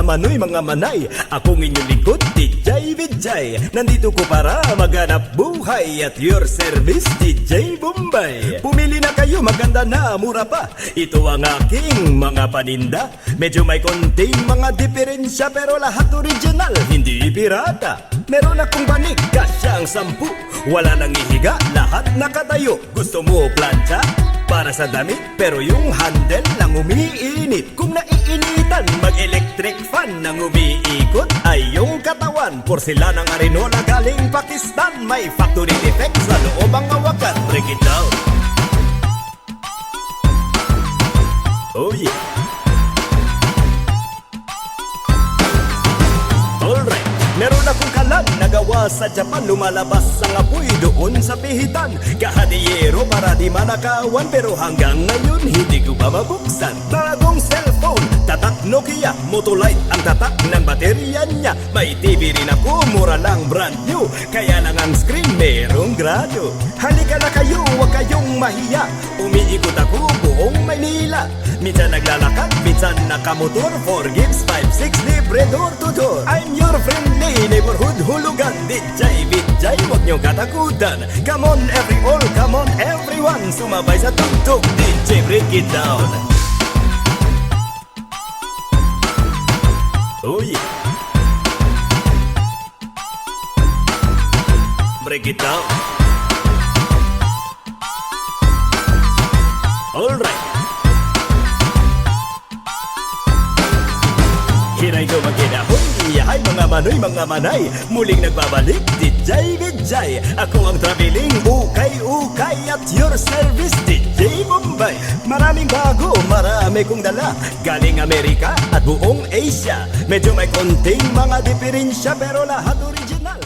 manoy, mga manay. Akong inyong lingkod, DJ Vijay. Nandito ko para maghanap buhay. At your service, DJ Bombay. Pumili na kayo, maganda na, mura pa. Ito ang aking mga paninda. Medyo may konting mga diferensya, pero lahat original, hindi pirata. Meron akong banig, kasya ang 10. Wala nang ihiga, lahat nakatayo. Gusto mo plancha? Para sa damit, pero yung handle lang umiinit. Kung naiinitan, mag-electric fan nang umiikot ay yung katawan. Porcelana ng Arenola galing Pakistan. May factory defect sa loob ang awakan. Break it down. Oh yeah. Alright. Meron akong kalan nagawa sa Japan. Lumalabas ang apoy doon sa pihitan. Kahadiyero para di manakawan, pero hanggang ngayon hindi ko pa mabuksan. Bagong cellphone, tatak Nokia, Motolite ang tatak ng baterya niya. May TV rin ako, mura lang, brand new. Kaya lang ang screen merong grado. Halika na kayo, huwag kayong mahiya. Umiikot ako buong Maynila. Minsan naglalakad, minsan nakamotor. 4 gigs, 5, 6, libre door to door. I'm your friendly neighborhood hulugan. DJ Vijay, huwag niyong katakutan. Come on every all, come on everyone. Sumabay sa tugtog, DJ break it down. Oh yeah. Break it down. Alright. Here I go again, ahoy! Hi mga manoy, mga manay. Muling nagbabalik, DJ Vijay. Ako ang traveling, ukay-ukay. At your service, DJ Bombay. Maraming bago, marami kong dala. Galing Amerika at buong Asia. Medyo may konting mga diferensya, pero lahat original.